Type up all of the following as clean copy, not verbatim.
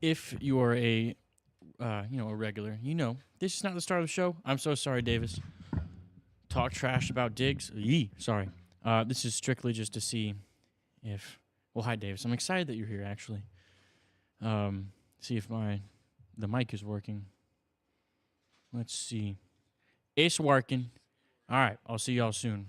if you are a a regular, this is not the start of the show. I'm so sorry, Davis. Talk trash about Diggs. Yee, sorry. This is strictly just to see if. Well, hi, Davis. I'm excited that you're here. Actually, see if the mic is working. Let's see. It's working. All right. I'll see y'all soon.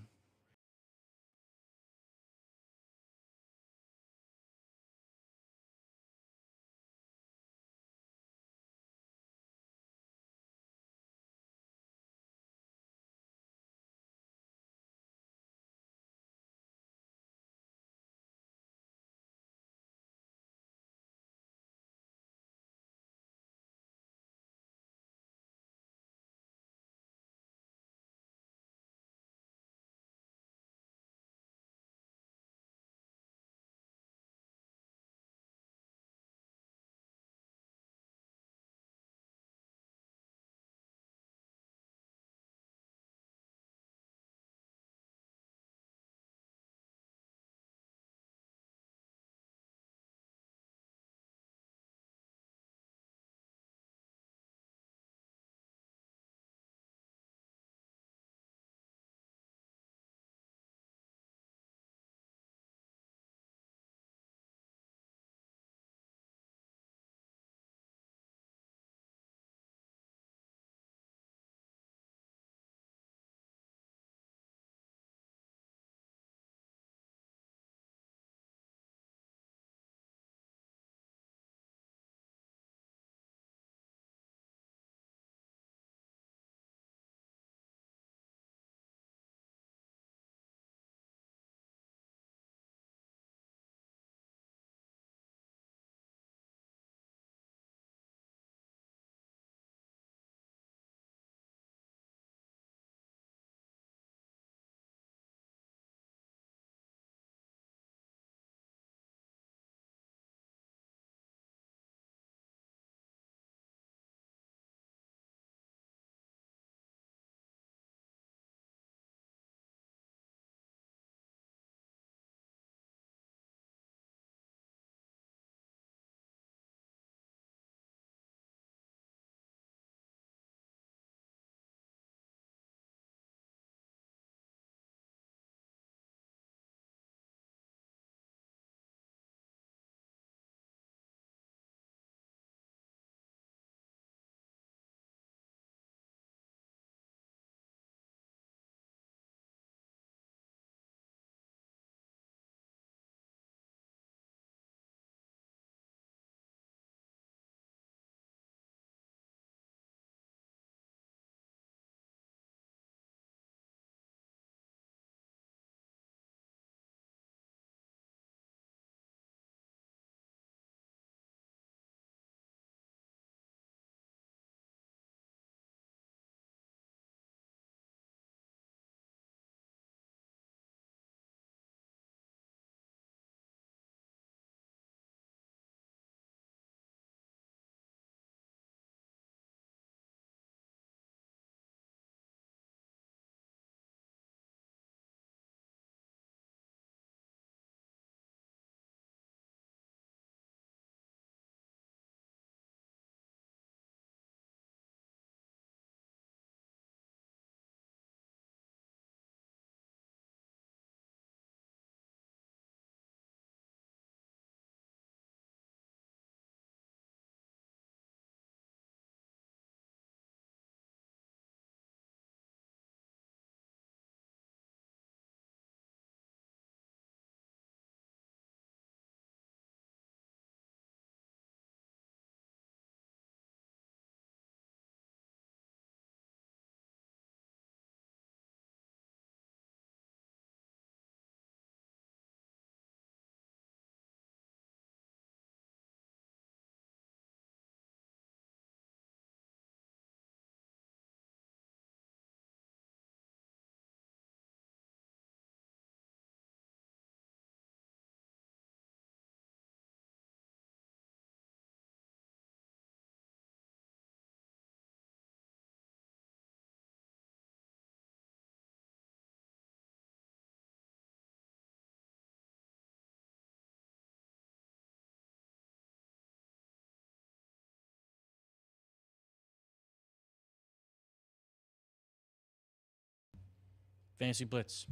Fantasy Blitz.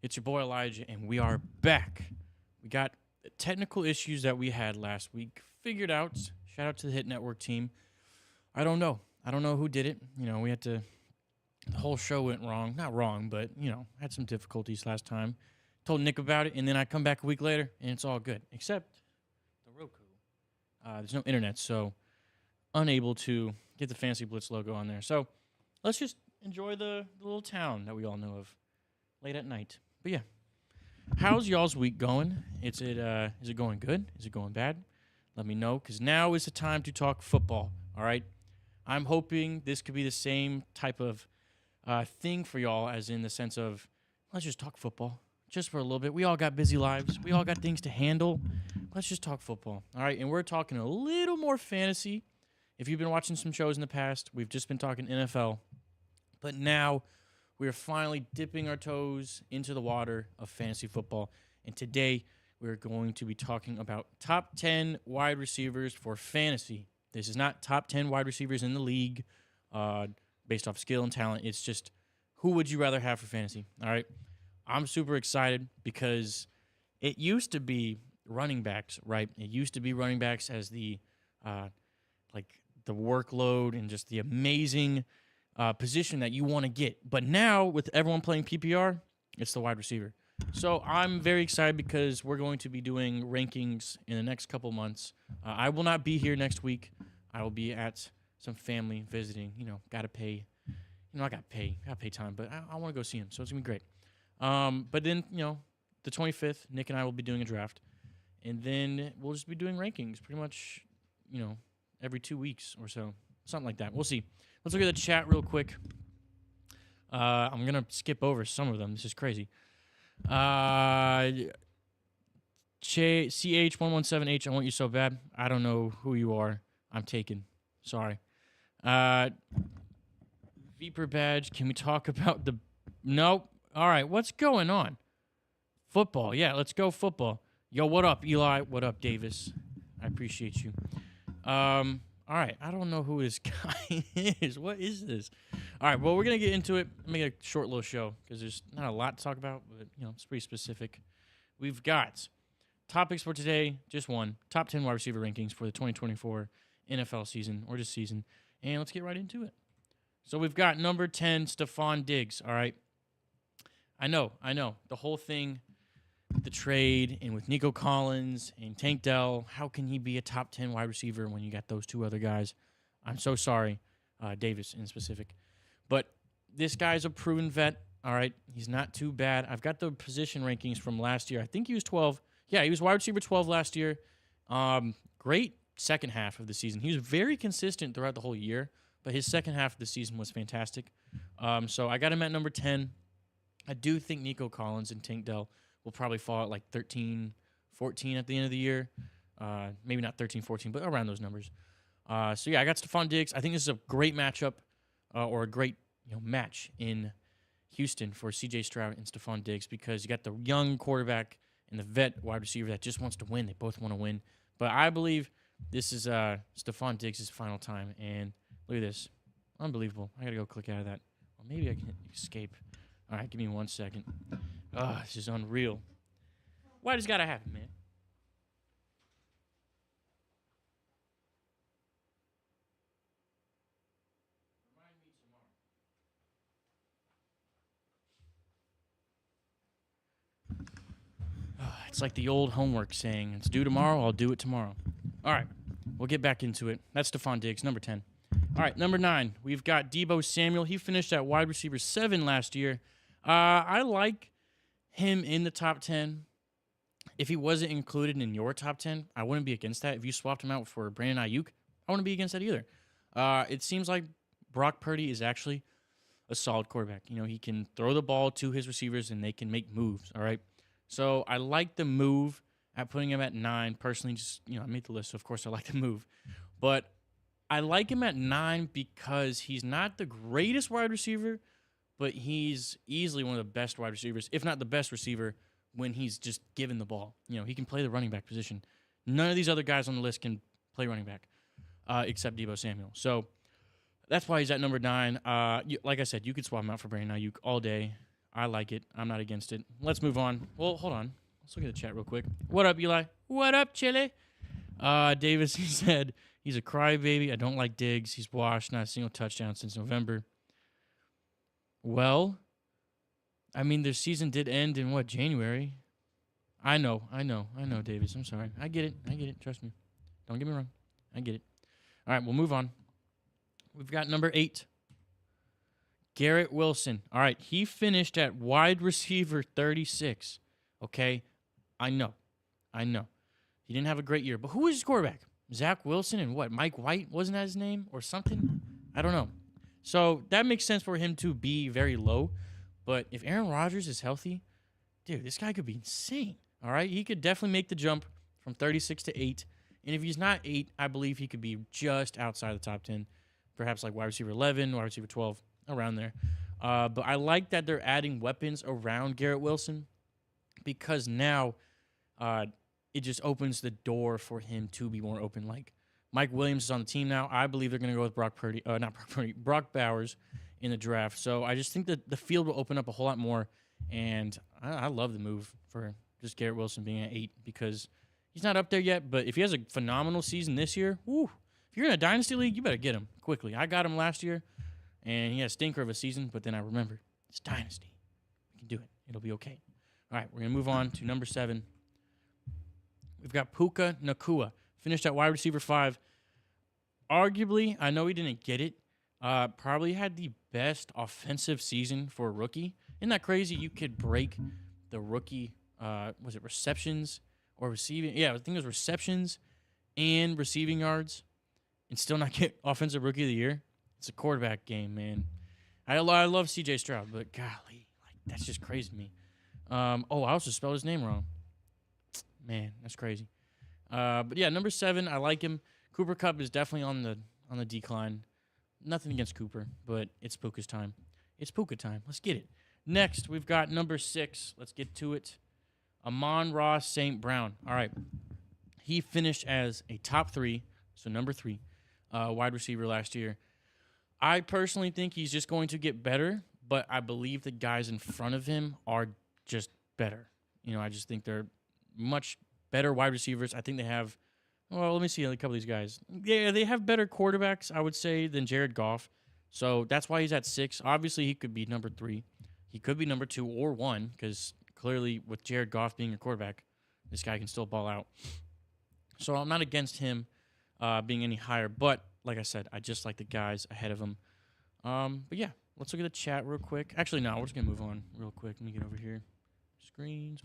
It's your boy Elijah, and we are back. We got the technical issues that we had last week figured out. Shout out to the Hit Network team. I don't know who did it. We had to. The whole show went wrong. Not wrong, but had some difficulties last time. Told Nick about it, and then I come back a week later, and it's all good, except the Roku. There's no internet, so unable to get the Fantasy Blitz logo on there. So let's just enjoy the little town that we all know of late at night. But yeah, how's y'all's week going? Is it going good? Is it going bad? Let me know, because now is the time to talk football, all right? I'm hoping this could be the same type of thing for y'all, as in the sense of, let's just talk football just for a little bit. We all got busy lives. We all got things to handle. Let's just talk football, all right? And we're talking a little more fantasy. If you've been watching some shows in the past, we've just been talking NFL. But now we are finally dipping our toes into the water of fantasy football. And today we're going to be talking about top 10 wide receivers for fantasy. This is not top 10 wide receivers in the league based off skill and talent. It's just who would you rather have for fantasy, all right? I'm super excited because it used to be running backs, right? It used to be running backs as the the workload and just the amazing position that you want to get. But now, with everyone playing PPR, it's the wide receiver. So I'm very excited because we're going to be doing rankings in the next couple months. I will not be here next week. I will be at some family visiting. Got to pay. I got to pay time, but I want to go see him. So it's going to be great. But then, the 25th, Nick and I will be doing a draft. And then we'll just be doing rankings pretty much, every 2 weeks or so. Something like that. We'll see. Let's look at the chat real quick. I'm going to skip over some of them. This is crazy. CH117H, I want you so bad. I don't know who you are. I'm taken. Sorry. Viper badge. Can we talk about the... Nope. All right. What's going on? Football. Yeah, let's go football. Yo, what up, Eli? What up, Davis? I appreciate you. All right. I don't know who this guy is. What is this? All right. Well, we're going to get into it. Make a short little show because there's not a lot to talk about, but, it's pretty specific. We've got topics for today, just one. Top 10 wide receiver rankings for the 2024 NFL season, or just season. And let's get right into it. So we've got number 10, Stephon Diggs. All right. I know. The whole thing, the trade, and with Nico Collins and Tank Dell, how can he be a top 10 wide receiver when you got those two other guys? I'm so sorry, Davis in specific. But this guy's a proven vet, all right? He's not too bad. I've got the position rankings from last year. I think he was 12. Yeah, he was wide receiver 12 last year. Great second half of the season. He was very consistent throughout the whole year, but his second half of the season was fantastic. So I got him at number 10. I do think Nico Collins and Tank Dell will probably fall at like 13, 14 at the end of the year. Maybe not 13, 14, but around those numbers. So, yeah, I got Stephon Diggs. I think this is a great matchup or a great match in Houston for C.J. Stroud and Stephon Diggs because you got the young quarterback and the vet wide receiver that just wants to win. They both want to win. But I believe this is Stephon Diggs' final time. And look at this. Unbelievable. I got to go click out of that. Or maybe I can escape. All right, give me 1 second. This is unreal. Why does it gotta happen, man? Remind me tomorrow. It's like the old homework saying, it's due tomorrow, I'll do it tomorrow. All right, we'll get back into it. That's Stephon Diggs, number 10. All right, number 9, we've got DEEBO Samuel. He finished at wide receiver 7 last year. I like him in the top 10. If he wasn't included in your top 10, I wouldn't be against that. If you swapped him out for Brandon Ayuk, I wouldn't be against that either. It seems like Brock Purdy is actually a solid quarterback. He can throw the ball to his receivers and they can make moves, all right? So I like the move at putting him at 9. Personally, just, I made the list, so of course I like the move. But I like him at 9 because he's not the greatest wide receiver, but he's easily one of the best wide receivers, if not the best receiver, when he's just given the ball. He can play the running back position. None of these other guys on the list can play running back except DEEBO Samuel. So that's why he's at number 9. Like I said, you could swap him out for Brandon Ayuk all day. I like it. I'm not against it. Let's move on. Well, hold on. Let's look at the chat real quick. What up, Eli? What up, Chili? Davis, he said he's a crybaby. I don't like Diggs. He's washed. Not a single touchdown since November. Well, I mean, their season did end in, what, January? I know, Davis. I'm sorry. I get it. Trust me. Don't get me wrong. I get it. All right, we'll move on. We've got number 8. Garrett Wilson. All right, he finished at wide receiver 36. Okay, I know. He didn't have a great year, but who was his quarterback? Zach Wilson and what? Mike White? Wasn't that his name or something? I don't know. So that makes sense for him to be very low, but if Aaron Rodgers is healthy, dude, this guy could be insane. All right, he could definitely make the jump from 36 to 8, and if he's not 8, I believe he could be just outside the top 10, perhaps like wide receiver 11, wide receiver 12. Around there. But I like that they're adding weapons around Garrett Wilson because now it just opens the door for him to be more open. Like Mike Williams is on the team now. I believe they're going to go with Brock Bowers in the draft. So I just think that the field will open up a whole lot more. And I love the move for just Garrett Wilson being at 8 because he's not up there yet. But if he has a phenomenal season this year, if you're in a dynasty league, you better get him quickly. I got him last year. And he had a stinker of a season, but then I remembered, it's Dynasty. We can do it. It'll be okay. All right, we're going to move on to number 7. We've got Puka Nacua. Finished at wide receiver 5. Arguably, I know he didn't get it, probably had the best offensive season for a rookie. Isn't that crazy? You could break the rookie, was it receptions or receiving? Yeah, I think it was receptions and receiving yards and still not get Offensive Rookie of the Year. It's a quarterback game, man. I love C.J. Stroud, but golly, like that's just crazy to me. I also spelled his name wrong. Man, that's crazy. But yeah, number 7, I like him. Cooper Kupp is definitely on the decline. Nothing against Cooper, but it's Puka's time. It's Puka time. Let's get it. Next, we've got number 6. Let's get to it. Amon-Ra St. Brown. All right. He finished as a top 3, so number 3, wide receiver last year. I personally think he's just going to get better, but I believe the guys in front of him are just better. I just think they're much better wide receivers. I think they have, let me see a couple of these guys. Yeah, they have better quarterbacks, I would say, than Jared Goff. So that's why he's at 6. Obviously, he could be number 3. He could be number 2 or 1 because clearly with Jared Goff being your quarterback, this guy can still ball out. So I'm not against him being any higher, but like I said, I just like the guys ahead of him. But yeah, let's look at the chat real quick. Actually, no, we're just going to move on real quick. Let me get over here. Screens.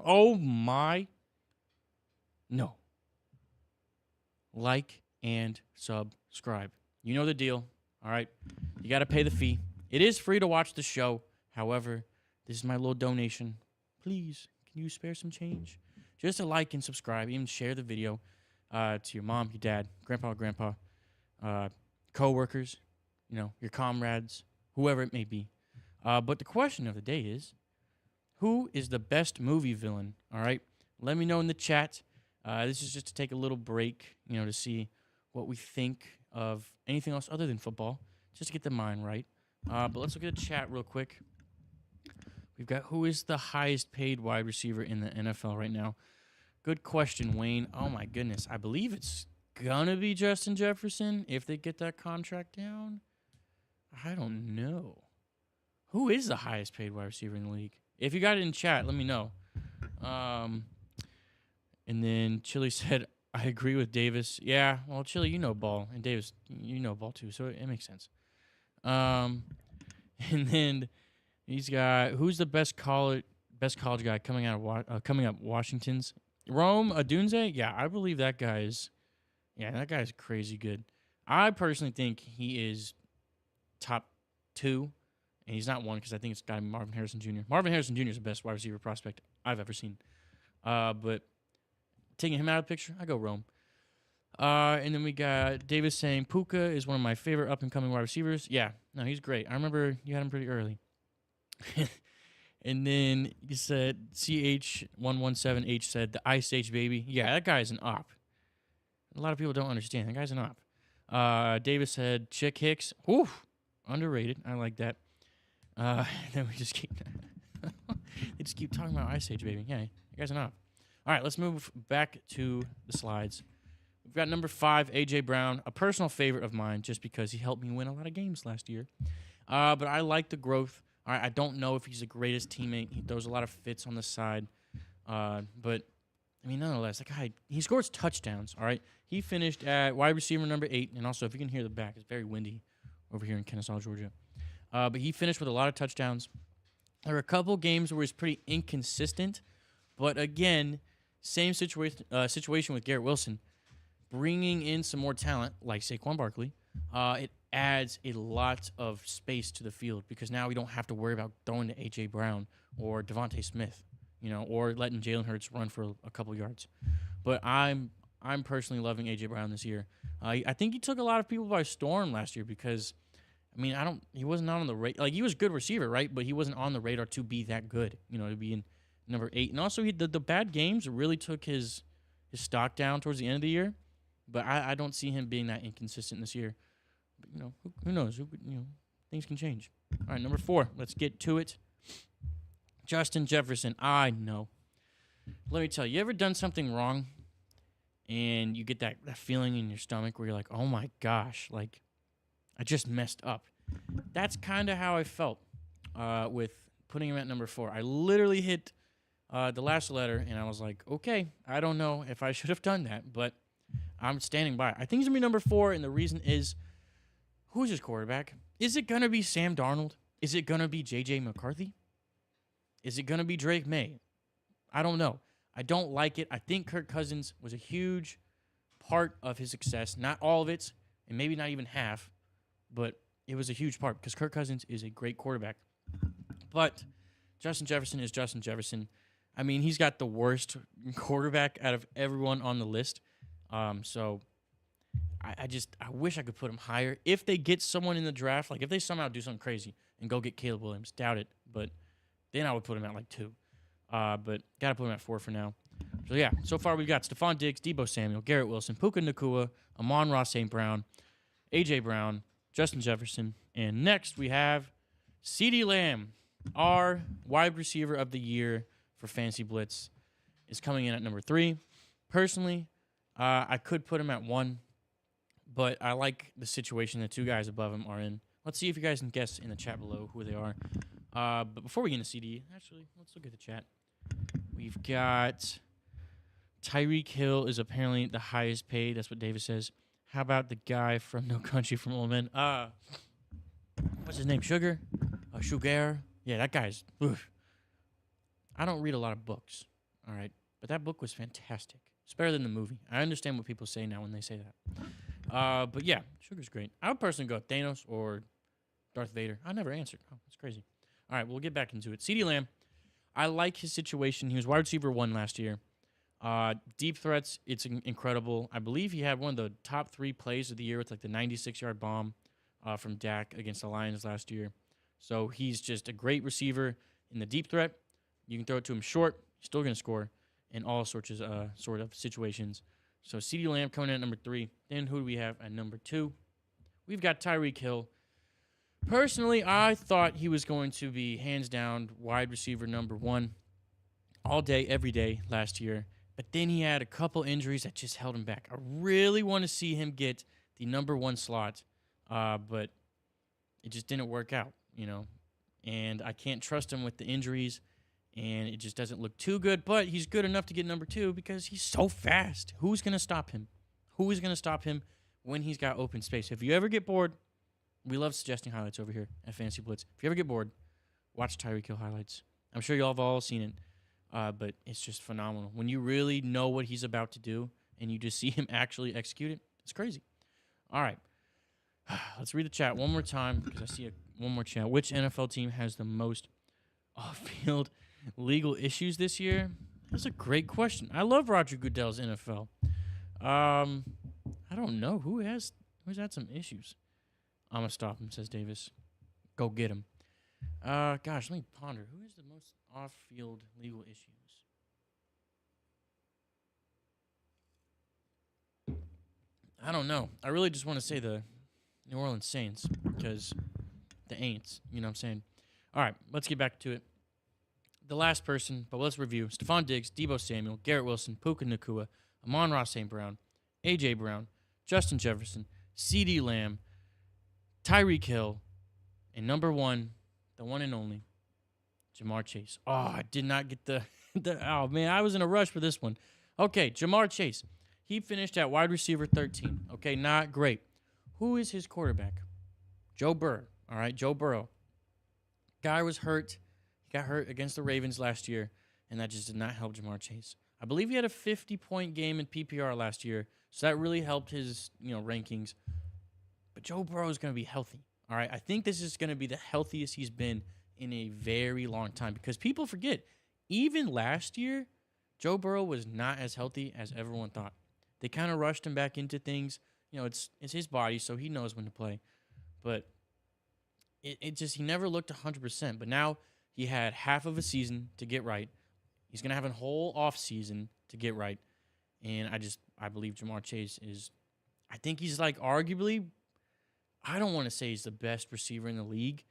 Oh, my. No. Like and subscribe. You know the deal. All right. You got to pay the fee. It is free to watch the show. However, this is my little donation. Please, can you spare some change? Just a like and subscribe. Even share the video to your mom, your dad, grandpa, co-workers, your comrades, whoever it may be. But the question of the day is, who is the best movie villain? All right. Let me know in the chat. This is just to take a little break, to see what we think of anything else other than football, just to get the mind right. But let's look at the chat real quick. We've got who is the highest paid wide receiver in the NFL right now? Good question, Wayne. Oh, my goodness. I believe it's going to be Justin Jefferson if they get that contract down. I don't know. Who is the highest paid wide receiver in the league? If you got it in chat, let me know. And then Chili said, I agree with Davis. Yeah, well, Chili, you know ball. And Davis, you know ball too, so it makes sense. And then he's got, who's the best college guy coming up Washington's? Rome Odunze? Yeah, I believe that guy is, that guy is crazy good. I personally think he is top 2, and he's not 1 because I think it's got to be Marvin Harrison Jr. Marvin Harrison Jr. is the best wide receiver prospect I've ever seen. But taking him out of the picture, I go Rome. And then we got Davis saying, Puka is one of my favorite up-and-coming wide receivers. Yeah, no, he's great. I remember you had him pretty early. And then you said, CH117H said, the Ice Age baby. Yeah, that guy's an op. A lot of people don't understand. That guy's an op. Davis said, Chick Hicks. Oof, underrated. I like that. Then we just keep they just keep talking about Ice Age, baby. Yeah, you guys are not. All right, let's move back to the slides. We've got number 5, A.J. Brown, a personal favorite of mine just because he helped me win a lot of games last year. But I like the growth. All right, I don't know if he's the greatest teammate. He throws a lot of fits on the side. But, I mean, nonetheless, the guy, he scores touchdowns, all right? He finished at wide receiver number 8. And also, if you can hear the back, it's very windy over here in Kennesaw, Georgia. But he finished with a lot of touchdowns. There were a couple games where he's pretty inconsistent. But, again, same situation with Garrett Wilson. Bringing in some more talent, like Saquon Barkley, it adds a lot of space to the field because now we don't have to worry about throwing to A.J. Brown or Devontae Smith, or letting Jalen Hurts run for a couple yards. But I'm personally loving A.J. Brown this year. I think he took a lot of people by storm last year because, he wasn't on the radar. Like, he was a good receiver, right? But he wasn't on the radar to be that good, to be in number 8. And also, the bad games really took his stock down towards the end of the year. But I don't see him being that inconsistent this year. But, who knows? Things can change. All right, number 4. Let's get to it. Justin Jefferson. I know. Let me tell you, you ever done something wrong and you get that feeling in your stomach where you're like, oh, my gosh, like, I just messed up. That's kind of how I felt with putting him at number 4. I literally hit the last letter, and I was like, okay, I don't know if I should have done that, but I'm standing by. I think he's going to be number 4, and the reason is, who's his quarterback? Is it going to be Sam Darnold? Is it going to be J.J. McCarthy? Is it going to be Drake May? I don't know. I don't like it. I think Kirk Cousins was a huge part of his success. Not all of it, and maybe not even half, but it was a huge part because Kirk Cousins is a great quarterback. But Justin Jefferson is Justin Jefferson. He's got the worst quarterback out of everyone on the list. So I wish I could put him higher. If they get someone in the draft, like if they somehow do something crazy and go get Caleb Williams, doubt it. But then I would put him at like 2. But got to put him at 4 for now. So, yeah, so far we've got Stephon Diggs, Deebo Samuel, Garrett Wilson, Puka Nacua, Amon-Ra St. Brown, A.J. Brown, Justin Jefferson. And next we have CeeDee Lamb, our wide receiver of the year for Fantasy Blitz, is coming in at number 3. Personally, I could put him at 1, but I like the situation the 2 guys above him are in. Let's see if you guys can guess in the chat below who they are. But before we get into CD, actually, let's look at the chat. We've got Tyreek Hill is apparently the highest paid. That's what Davis says. How about the guy from No Country from Old Men? What's his name? Sugar? Sugar? Yeah, that guy's... Oof. I don't read a lot of books, all right? But that book was fantastic. It's better than the movie. I understand what people say now when they say that. But yeah, Sugar's great. I would personally go with Thanos or Darth Vader. I never answered. Oh, that's crazy. All right, we'll get back into it. CeeDee Lamb, I like his situation. He was wide receiver 1 last year. Deep threats, it's incredible. I believe he had one of the top 3 plays of the year with like the 96-yard bomb from Dak against the Lions last year. So he's just a great receiver in the deep threat. You can throw it to him short. He's still going to score in all sorts of situations. So CeeDee Lamb coming in at number 3. Then who do we have at number 2? We've got Tyreek Hill. Personally, I thought he was going to be hands down wide receiver number 1 all day, every day last year. But then he had a couple injuries that just held him back. I really want to see him get the number 1 slot, but it just didn't work out, And I can't trust him with the injuries, and it just doesn't look too good. But he's good enough to get number 2 because he's so fast. Who's going to stop him? Who is going to stop him when he's got open space? If you ever get bored, we love suggesting highlights over here at Fantasy Blitz. If you ever get bored, watch Tyreek Hill highlights. I'm sure y'all have all seen it, but it's just phenomenal. When you really know what he's about to do and you just see him actually execute it, it's crazy. All right. Let's read the chat one more time because I see one more chat. Which NFL team has the most off-field legal issues this year? That's a great question. I love Roger Goodell's NFL. I don't know. Who's had some issues? I'm going to stop him, says Davis. Go get him. Gosh, let me ponder. Who has the most off-field legal issues? I don't know. I really just want to say the New Orleans Saints because the Aints, you know what I'm saying? All right, let's get back to it. The last person, but let's review. Stephon Diggs, Deebo Samuel, Garrett Wilson, Puka Nacua, Amon-Ra St. Brown, A.J. Brown, Justin Jefferson, CeeDee Lamb, Tyreek Hill, and number one, the one and only, Jamar Chase. Oh, I did not get the oh, man, I was in a rush for this one. Okay, Jamar Chase. He finished at wide receiver 13. Okay, not great. Who is his quarterback? Joe Burrow. All right, Joe Burrow. Guy was hurt. He got hurt against the Ravens last year, and that just did not help Jamar Chase. I believe he had a 50-point game in PPR last year, so that really helped his rankings. But Joe Burrow is going to be healthy. All right, I think this is going to be the healthiest he's been in a very long time because people forget, even last year, Joe Burrow was not as healthy as everyone thought. They kind of rushed him back into things. It's his body, so he knows when to play. But it just, he never looked 100%. But now he had half of a season to get right. He's going to have a whole off season to get right. And I believe Jamar Chase is, I think he's like arguably, I don't want to say he's the best receiver in the league,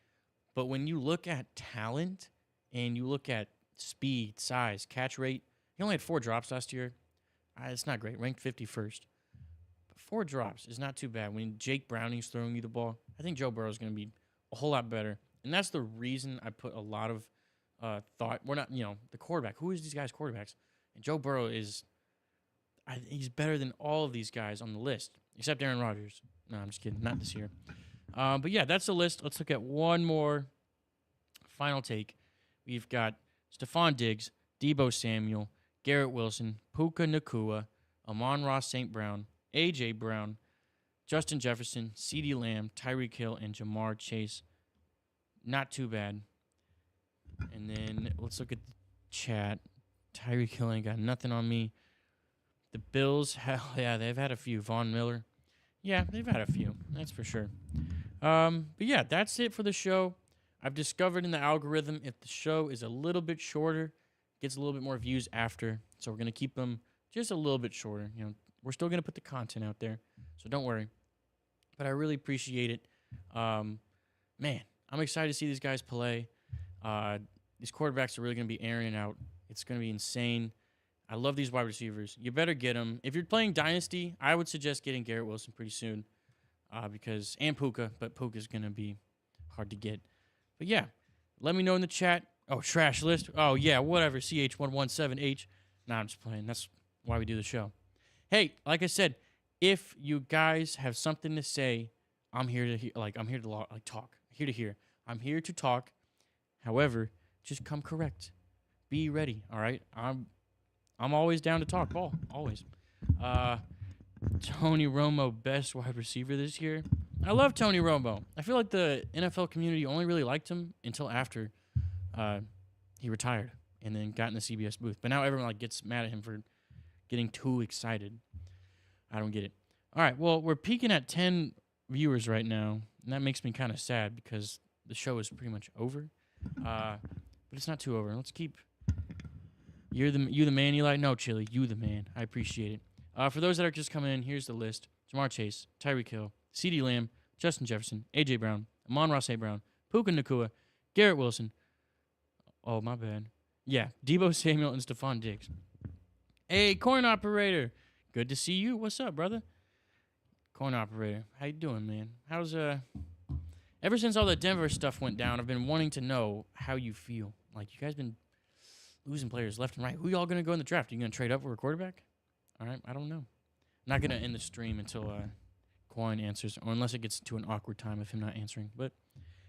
but when you look at talent and you look at speed, size, catch rate, he only had 4 drops last year. It's not great, ranked 51st. But 4 drops is not too bad. When Jake Browning's throwing you the ball, I think Joe Burrow is going to be a whole lot better. And that's the reason I put a lot of thought. We're not, the quarterback. Who is these guys' quarterbacks? And Joe Burrow is, he's better than all of these guys on the list, except Aaron Rodgers. No, I'm just kidding. Not this year. But yeah, that's the list. Let's look at one more final take. We've got Stephon Diggs, Deebo Samuel, Garrett Wilson, Puka Nacua, Amon-Ra St. Brown, A.J. Brown, Justin Jefferson, CeeDee Lamb, Tyreek Hill, and Jamar Chase. Not too bad. And then let's look at the chat. Tyreek Hill ain't got nothing on me. The Bills, hell yeah, they've had a few. Von Miller. Yeah, they've had a few. That's for sure. But yeah, that's it for the show. I've discovered in the algorithm if the show is a little bit shorter, gets a little bit more views after. So we're going to keep them just a little bit shorter. We're still going to put the content out there, so don't worry. But I really appreciate it. Man, I'm excited to see these guys play. These quarterbacks are really going to be airing it out. It's going to be insane. I love these wide receivers. You better get them. If you're playing Dynasty, I would suggest getting Garrett Wilson pretty soon and Puka, but Puka's going to be hard to get. But yeah, let me know in the chat. Oh, trash list. Oh, yeah, whatever. CH117H. Nah, I'm just playing. That's why we do the show. Hey, like I said, if you guys have something to say, I'm here to hear. I'm here to talk. Here to hear. I'm here to talk. However, just come correct. Be ready. All right. I'm always down to talk ball. Always. Tony Romo, best wide receiver this year. I love Tony Romo. I feel like the NFL community only really liked him until after he retired and then got in the CBS booth. But now everyone gets mad at him for getting too excited. I don't get it. All right, well, we're peaking at 10 viewers right now, and that makes me kind of sad because the show is pretty much over. But it's not too over. Let's keep. You the man, Eli? No, Chili. You the man. I appreciate it. For those that are just coming in, here's the list. Jamar Chase, Tyreek Hill, CeeDee Lamb, Justin Jefferson, A.J. Brown, Amon-Ra St. Brown, Puka Nacua, Garrett Wilson. Oh, my bad. Yeah, Deebo Samuel and Stephon Diggs. Hey, coin operator. Good to see you. What's up, brother? Coin operator. How you doing, man? How's ever since all the Denver stuff went down, I've been wanting to know how you feel. You guys been losing players left and right. Who y'all gonna go in the draft? Are you gonna trade up for a quarterback? All right, I don't know. I'm not gonna end the stream until Coin answers, or unless it gets to an awkward time of him not answering. But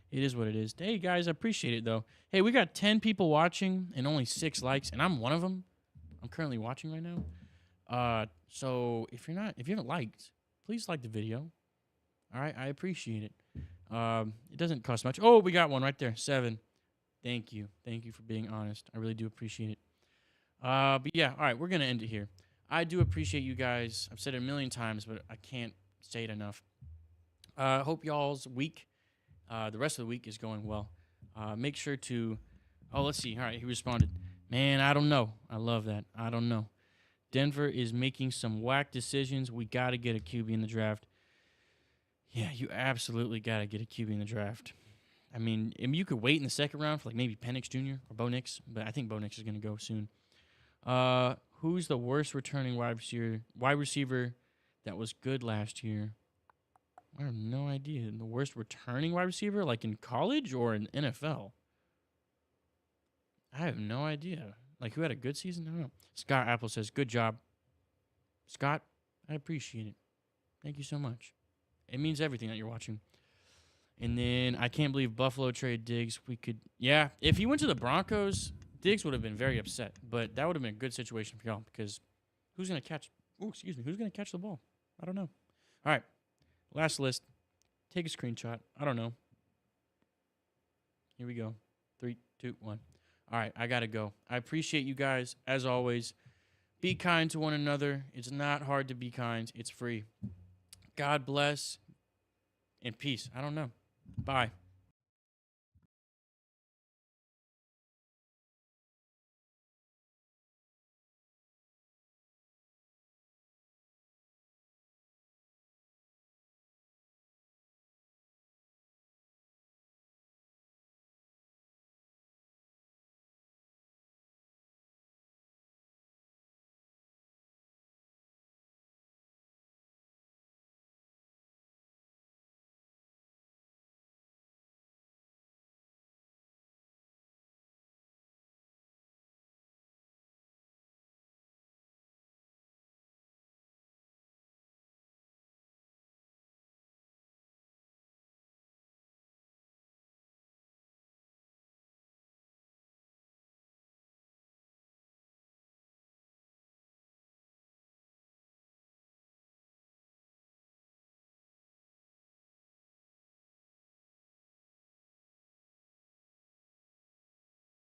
it is what it is. Hey guys, I appreciate it though. Hey, we got 10 people watching and only 6 likes, and I'm one of them. I'm currently watching right now. So if you haven't liked, please like the video. All right, I appreciate it. It doesn't cost much. Oh, we got one right there. 7. Thank you for being honest. I really do appreciate it. But yeah, all right, we're gonna end it here. I do appreciate you guys. I've said it a million times, but I can't say it enough. Hope y'all's week, the rest of the week is going well. Make sure to. Oh, let's see. All right, he responded. Man, I don't know. I love that. I don't know. Denver is making some whack decisions. We got to get a QB in the draft. Yeah, you absolutely got to get a QB in the draft. I mean, you could wait in the second round for like maybe Penix Jr. or Bo Nix, but I think Bo Nix is going to go soon. Who's the worst returning wide receiver that was good last year? I have no idea. The worst returning wide receiver, like in college or in NFL? I have no idea. Like, who had a good season? I don't know. Scott Apple says, good job. Scott, I appreciate it. Thank you so much. It means everything that you're watching. And then I can't believe Buffalo traded Diggs. Yeah, if he went to the Broncos, Diggs would have been very upset. But that would have been a good situation for y'all because who's going to catch? Who's going to catch the ball? I don't know. All right, last list. Take a screenshot. I don't know. Here we go. 3, 2, 1. All right, I got to go. I appreciate you guys, as always. Be kind to one another. It's not hard to be kind. It's free. God bless and peace. I don't know. Bye.